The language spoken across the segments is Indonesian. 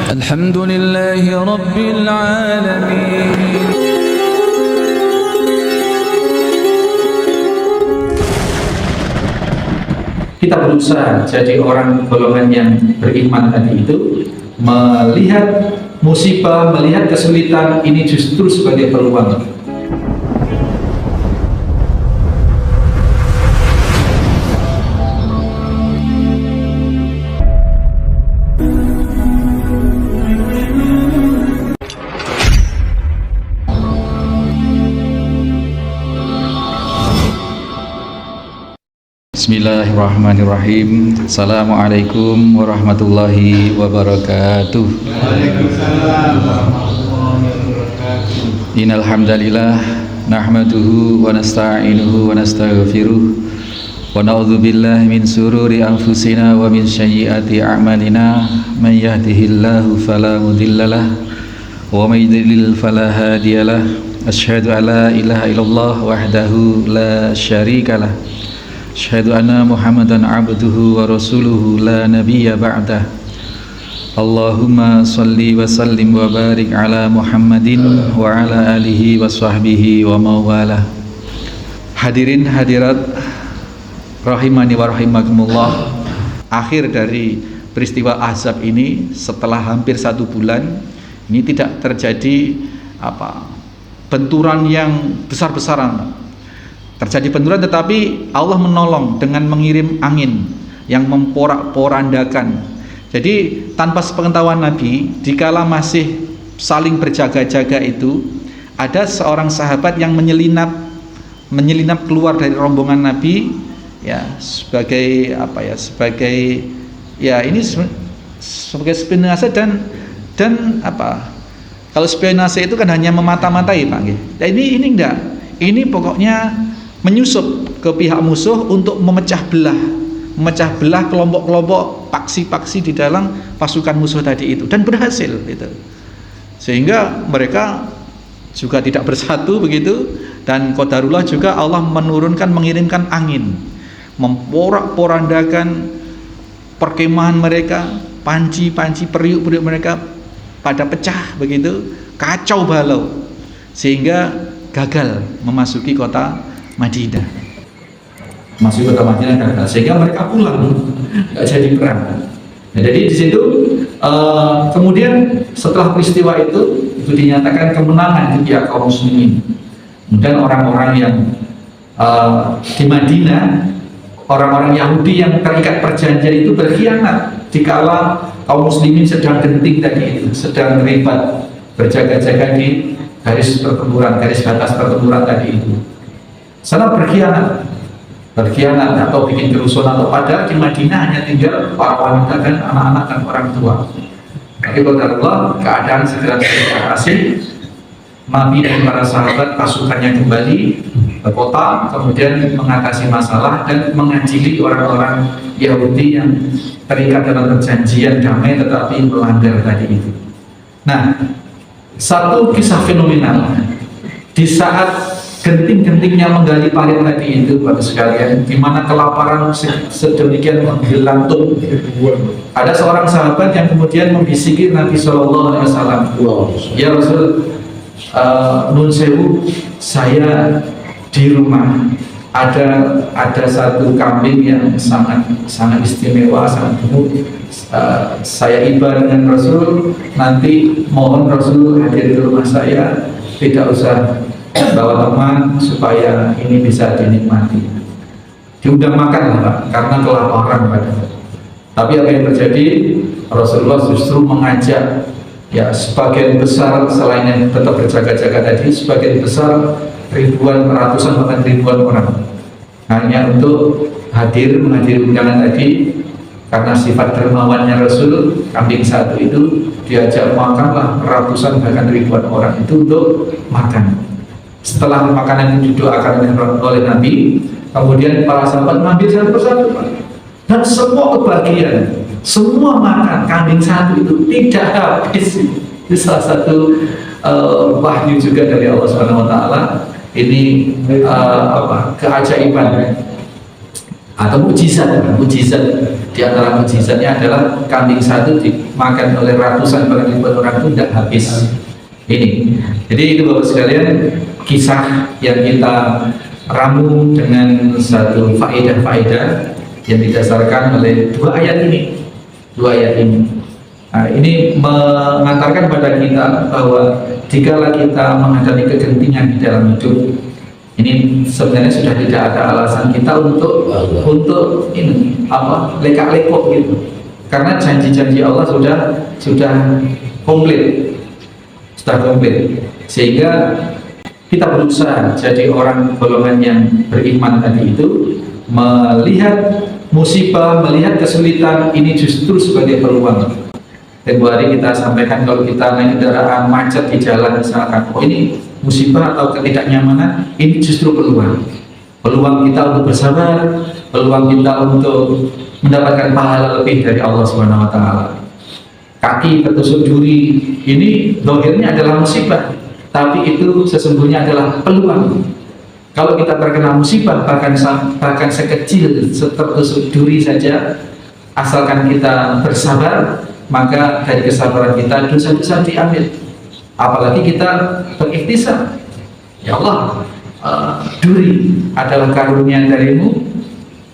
الحمد لله رب العالمين. Kita berusaha jadi orang golongan yang beriman tadi itu, melihat musibah, melihat kesulitan ini justru sebagai peluang. Bismillahirrahmanirrahim. Assalamualaikum warahmatullahi wabarakatuh. Innal hamdalillah nahmaduhu wa nasta'inuhu wa nastaghfiruh wa na'udzu billahi min sururi anfusina wa min sayyiati a'malina. May yahdihillahu fala mudhillalah wa may yudlil fala hadiyalah. Asyhadu an la ilaha illallah wahdahu la syarikalah. Asyhadu anna Muhammadan abduhu wa rasuluhu la nabiyya ba'dah. Allahumma salli wa sallim wa barik ala Muhammadin wa ala alihi wa sahbihi wa mawalah. Hadirin hadirat rahimani wa rahimakumullah. Akhir dari peristiwa Ahzab ini, setelah hampir 1 bulan ini tidak terjadi benturan yang besar-besaran. Terjadi benturan, tetapi Allah menolong dengan mengirim angin yang memporak-porandakan. Jadi tanpa sepengetahuan Nabi, dikala masih saling berjaga-jaga itu, ada seorang sahabat yang menyelinap keluar dari rombongan Nabi, sebagai spionase dan kalau spionase itu kan hanya memata-matai, Pak. Nah, ini enggak. Ini pokoknya menyusup ke pihak musuh untuk memecah belah kelompok-kelompok, paksi-paksi di dalam pasukan musuh tadi itu, dan berhasil gitu. Sehingga mereka juga tidak bersatu begitu, dan qadarullah juga Allah mengirimkan angin memporak-porandakan perkemahan mereka, panci-panci, periuk-periuk mereka pada pecah begitu, kacau balau, sehingga gagal memasuki kota Madinah. Masuk kota Madinah gagal, sehingga mereka pulang, nggak jadi perang. Nah, jadi di situ kemudian setelah peristiwa itu dinyatakan kemenangan di pihak kaum muslimin. Kemudian orang-orang yang di Madinah, orang-orang Yahudi yang terikat perjanjian itu berkhianat dikala kaum muslimin sedang genting tadi itu, sedang ribat berjaga-jaga di garis batas pertempuran tadi itu. Sana berkhianat atau bikin kerusuhan, atau padahal di Madinah hanya tinggal para wanita dan anak-anak dan orang tua. Tapi qadarullah keadaan segera berhasil. Nabi dan para sahabat pasukannya kembali ke kota, kemudian mengatasi masalah dan mengadili orang-orang Yahudi yang terikat dalam perjanjian damai tetapi melanggar tadi itu. Nah, satu kisah fenomenal di saat genting-gentingnya menggali parit tadi itu, Bapak sekalian, di mana kelaparan sedemikian menggelantung. Ada seorang sahabat yang kemudian membisiki Nabi Shallallahu Alaihi Wasallam, ya Rasul, nun sewu, saya di rumah ada satu kambing yang sangat istimewa, sangat gemuk. Saya iba dengan Rasul, nanti mohon Rasul hadir di rumah saya, tidak usah bawa teman supaya ini bisa dinikmati. Diundang makan lah, Pak, karena kelaparan padahal. Tapi apa yang terjadi? Rasulullah justru mengajak sebagian besar, selain yang tetap berjaga-jaga tadi, sebagian besar ratusan bahkan ribuan orang hanya untuk menghadiri undangan tadi. Karena sifat dermawannya Rasul, kambing satu itu diajak makanlah ratusan bahkan ribuan orang itu untuk makan. Setelah makanan itu didoakan oleh Nabi, kemudian para sahabat mengambil satu persatu, dan semua kebagian, semua makan kambing satu itu tidak habis. Itu salah satu wahyu juga dari Allah Subhanahu Wa Taala. Ini keajaiban atau mukjizat di antara mukjizatnya adalah kambing satu dimakan oleh ratusan bahkan ribuan orang itu tidak habis ini. Jadi itu Bapak sekalian kisah yang kita ramu dengan satu faedah-faedah yang didasarkan oleh dua ayat ini. Nah, ini mengantarkan pada kita bahwa jika kita menghadapi kegentingan di dalam hidup, ini sebenarnya sudah tidak ada alasan kita untuk ini leka-lekok gitu, karena janji-janji Allah sudah komplit, sehingga kita berusaha jadi orang golongan yang beriman tadi itu, melihat musibah, melihat kesulitan ini justru sebagai peluang. Tempo hari kita sampaikan kalau kita naik kendaraan macet di jalan misalkan, oh ini musibah atau ketidaknyamanan, ini justru peluang kita untuk bersabar, peluang kita untuk mendapatkan pahala lebih dari Allah Subhanahu wa taala. Kaki tertusuk duri, ini dohirnya adalah musibah, tapi itu sesungguhnya adalah peluang. Kalau kita terkena musibah, bahkan sekecil tertusuk duri saja, asalkan kita bersabar, maka dari kesabaran kita dosa-dosa diambil. Apalagi kita berikhtisar, ya Allah, duri adalah karunia darimu,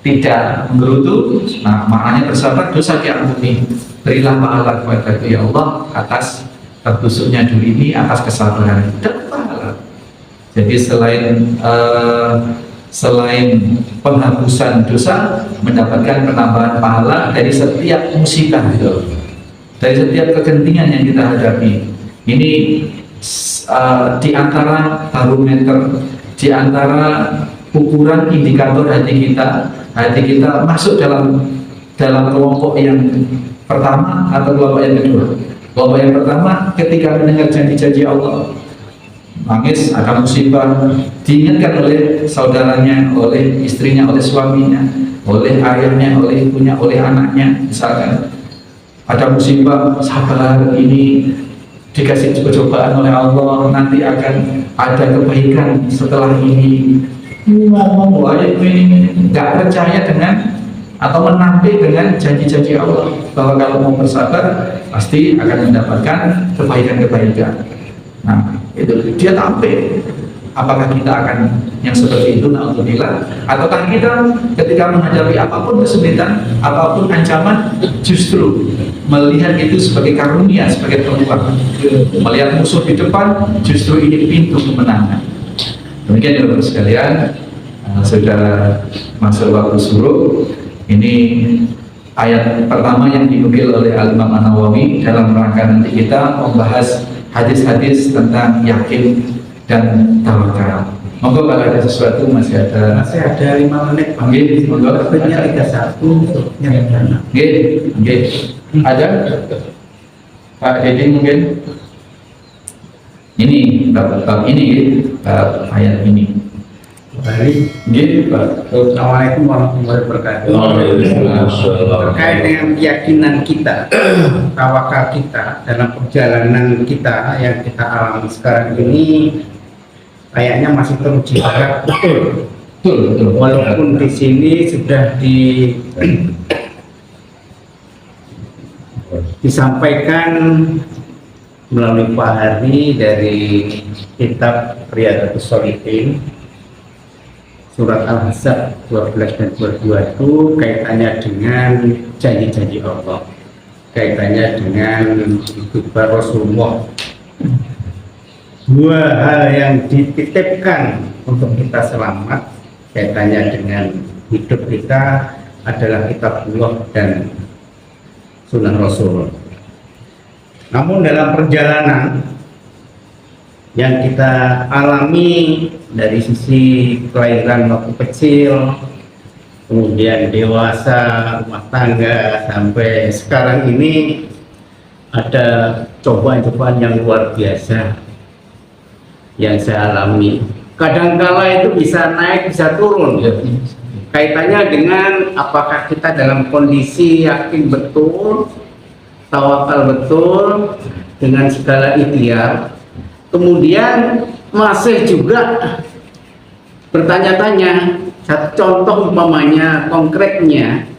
tidak menggerutu. Nah, maknanya bersabar, dosa diampuni. Berilah pahala kepada ya Allah atas tertusuknya duri ini, atas kesabaran dan pahala. Jadi selain penghapusan dosa, mendapatkan penambahan pahala dari setiap musibah itu, dari setiap kegentingan yang kita hadapi. Ini di antara barometer, di antara ukuran indikator hati kita masuk dalam kelompok yang pertama atau kelompok yang kedua. Kelompok yang pertama ketika mendengar janji-janji Allah, nangis, ada musibah, diingatkan oleh saudaranya, oleh istrinya, oleh suaminya, oleh ayahnya, oleh ibunya, oleh anaknya, misalkan ada musibah, sabar, ini dikasih cobaan oleh Allah, nanti akan ada kebaikan setelah ini. Ngomong aja ini nggak percaya dengan atau menampik dengan janji-janji Allah bahwa kalau mau bersabar pasti akan mendapatkan kebaikan-kebaikan. Nah, itu dia tampil. Apakah kita akan yang seperti itu, na'udzubillah, ataukah kita ketika menghadapi apapun kesulitan, apapun ancaman, justru melihat itu sebagai karunia, sebagai peluang, melihat musuh di depan, justru ini pintu kemenangan. Demikian ya Bapak sekalian, sudah masuk waktu suruh. Ini ayat pertama yang dinukil oleh Al-Imam An-Nawawi dalam rangka nanti kita membahas hadis-hadis tentang yakin dan tawakal. Monggo kalau ada sesuatu masih ada 5 menit. Nggih, monggo. Waktunya 31 yang mana? Nggih. Ada? Pak Dedi mungkin? Ini bab ini bab ayat ini. Baik. Nggih, Pak. Assalamualaikum warahmatullahi wabarakatuh. Terkait dengan keyakinan kita, tawakal kita dalam perjalanan kita yang kita alami sekarang ini, kayaknya masih teruji harap betul. Walaupun di sini sudah disampaikan melalui Pak Hari dari kitab Riyadhus Shalihin, surat Al-Ahzab 12 dan 22 itu kaitannya dengan janji-janji Allah, kaitannya dengan hidup Rasulullah. Dua hal yang dititipkan untuk kita selamat kaitannya dengan hidup kita adalah kitabullah dan sunnah Rasul. Namun dalam perjalanan yang kita alami dari sisi kelahiran waktu kecil, kemudian dewasa, rumah tangga, sampai sekarang ini ada cobaan-cobaan yang luar biasa yang saya alami. Kadangkala itu bisa naik, bisa turun. Kaitannya dengan apakah kita dalam kondisi yakin betul, tawakal betul dengan segala ikhtiar, kemudian masih juga bertanya-tanya. Contoh umpamanya konkretnya,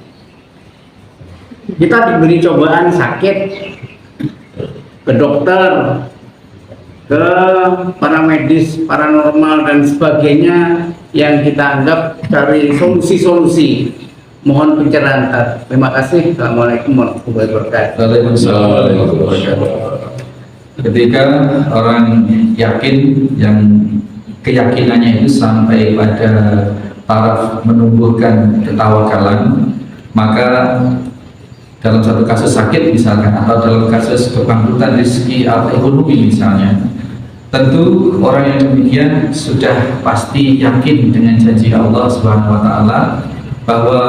kita diberi cobaan sakit, ke dokter, ke para medis, paranormal dan sebagainya yang kita anggap cari solusi-solusi. Mohon pencerahan. Terima kasih. Assalamualaikum warahmatullahi wabarakatuh. Waalaikumsalam warahmatullahi wabarakatuh. Ketika orang yakin yang keyakinannya itu sampai pada taraf menumbuhkan ketawakalan, maka dalam satu kasus sakit misalkan, atau dalam kasus kebangkrutan rezeki atau ekonomi misalnya, tentu orang yang demikian sudah pasti yakin dengan janji Allah Subhanahu wa Ta'ala bahwa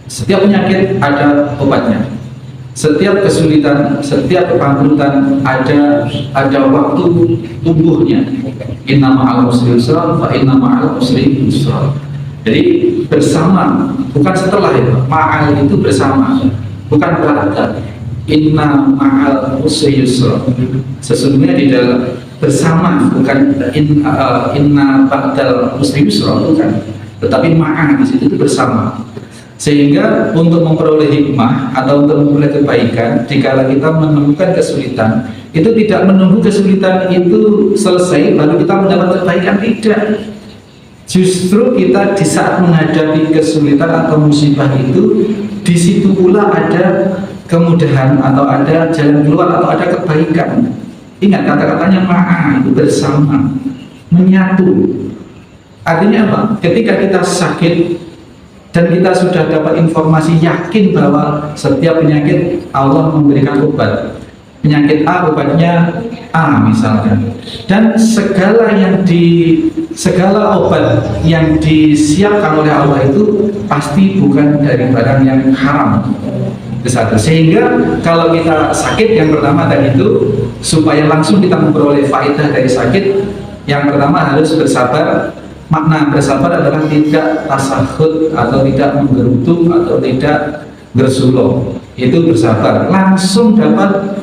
setiap penyakit ada obatnya, setiap kesulitan, setiap kebangkrutan ada waktu tumbuhnya. Inna ma'al usri yusra fa inna ma'al usri yusra. Jadi bersama, bukan setelah itu. Ma'al itu bersama, bukan ba'da. Inna ma'al usri yusra. Sesungguhnya di dalam bersama, bukan inna ba'dal usri yusra, bukan. Tetapi ma'al di situ itu bersama. Sehingga untuk memperoleh hikmah atau untuk memperoleh kebaikan, jika kita menemukan kesulitan, itu tidak menunggu kesulitan itu selesai lalu kita mendapat kebaikan, tidak. Justru kita di saat menghadapi kesulitan atau musibah itu, di situ pula ada kemudahan atau ada jalan keluar atau ada kebaikan. Ingat kata-katanya ma'a, itu bersama, menyatu. Artinya apa? Ketika kita sakit dan kita sudah dapat informasi yakin bahwa setiap penyakit Allah memberikan obat. Penyakit A obatnya A misalkan, dan segala obat yang disiapkan oleh Allah itu pasti bukan dari barang yang haram. Itu satu. Sehingga kalau kita sakit, yang pertama tadi itu supaya langsung kita memperoleh faedah dari sakit, yang pertama harus bersabar. Makna bersabar adalah tidak tasahud atau tidak menggerutu atau tidak gersuloh. Itu bersabar, langsung dapat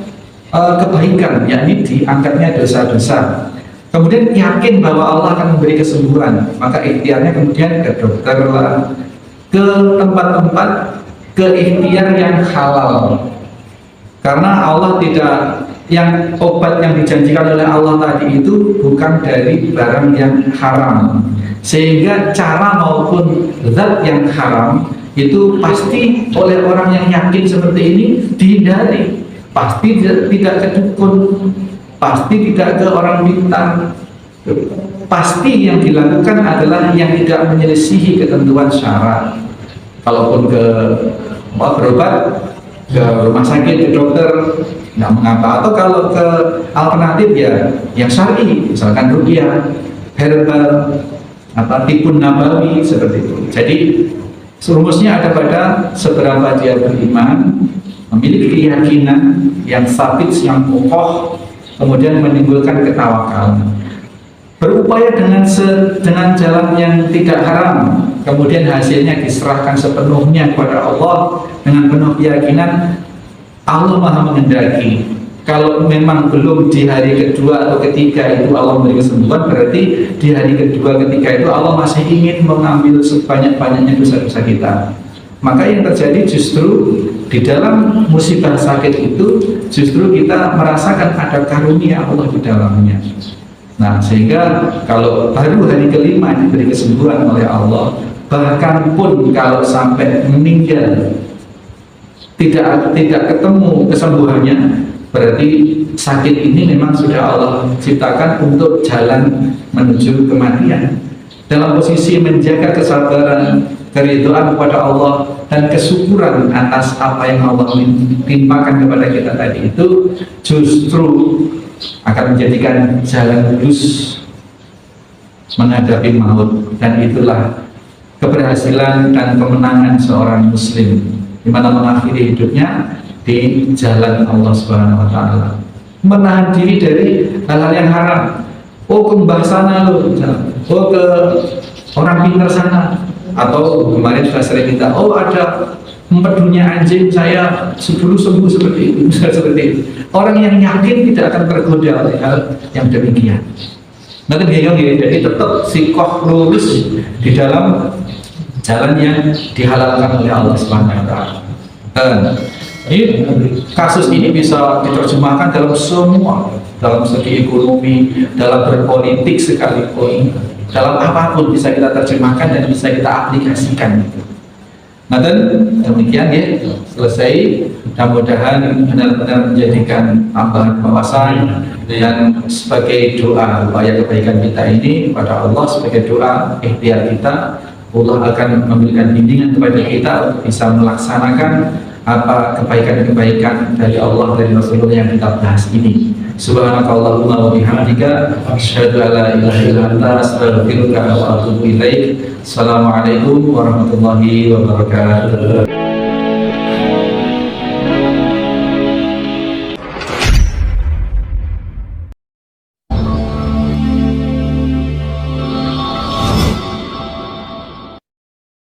kebaikan, yakni diangkatnya dosa-dosa. Kemudian yakin bahwa Allah akan memberi kesembuhan, maka ikhtiarnya kemudian ke dokter lah, ke tempat-tempat, ke ikhtiar yang halal. Karena Allah tidak, yang obat yang dijanjikan oleh Allah tadi itu bukan dari barang yang haram, sehingga cara maupun zat yang haram itu pasti oleh orang yang yakin seperti ini dihindari. Pasti tidak ke dukun, pasti tidak ke orang pintar, pasti yang dilakukan adalah yang tidak menyelisihi ketentuan syarat. Kalaupun ke berobat, ke rumah sakit, ke dokter, nggak mengapa. Atau kalau ke alternatif ya yang syar'i, misalkan ruqyah, herbal, tikun nabawi, seperti itu. Jadi rumusnya ada pada seberapa dia beriman, memiliki keyakinan yang sabit, yang kokoh, kemudian menimbulkan ketawakalan, berupaya dengan jalan yang tidak haram, kemudian hasilnya diserahkan sepenuhnya kepada Allah dengan penuh keyakinan Allah Maha mengendaki. Kalau memang belum di hari kedua atau ketiga itu Allah memberi kesembuhan, berarti di hari kedua ketiga itu Allah masih ingin mengambil sebanyak-banyaknya dosa-dosa kita. Maka yang terjadi justru di dalam musibah sakit itu justru kita merasakan ada karunia Allah di dalamnya. Nah, sehingga kalau baru hari kelima diberi kesembuhan oleh Allah, bahkan pun kalau sampai meninggal tidak ketemu kesembuhannya, berarti sakit ini memang sudah Allah ciptakan untuk jalan menuju kematian. Dalam posisi menjaga kesabaran, keridhaan kepada Allah, dan kesyukuran atas apa yang Allah timpakan kepada kita tadi itu justru akan menjadikan jalan lurus menghadapi maut. Dan itulah keberhasilan dan kemenangan seorang muslim, di mana mengakhiri hidupnya di jalan Allah Subhanahu wa Ta'ala, menahan diri dari hal-hal yang haram. Oh, ke mbah sana lo, oh ke orang pintar sana, atau kemarin sudah sering kita, oh ada empedunya anjing, saya dulu sembuh seperti itu, seperti itu. Orang yang yakin tidak akan tergoda oleh hal yang demikian. Nanti bingung ya, jadi tetap sikoh lurus di dalam jalan yang dihalalkan oleh Allah Subhanahu wa Ta'ala. Ini kasus ini bisa diterjemahkan dalam semua, dalam segi ekonomi, dalam berpolitik sekalipun, dalam apapun bisa kita terjemahkan dan bisa kita aplikasikan. Nah, dan demikian ya, selesai. Mudah-mudahan benar-benar menjadikan tambahan wawasan dan sebagai doa upaya kebaikan kita ini kepada Allah, sebagai doa ikhtiar kita, Allah akan memberikan bimbingan kepada kita untuk bisa melaksanakan apa kebaikan-kebaikan dari Allah dan Rasulullah yang kita bahas ini. Subhanakallahumma wa bihamdika asyhadu an la ilaha illa anta astaghfiruka wa atubu ilaik. Assalamualaikum warahmatullahi wabarakatuh.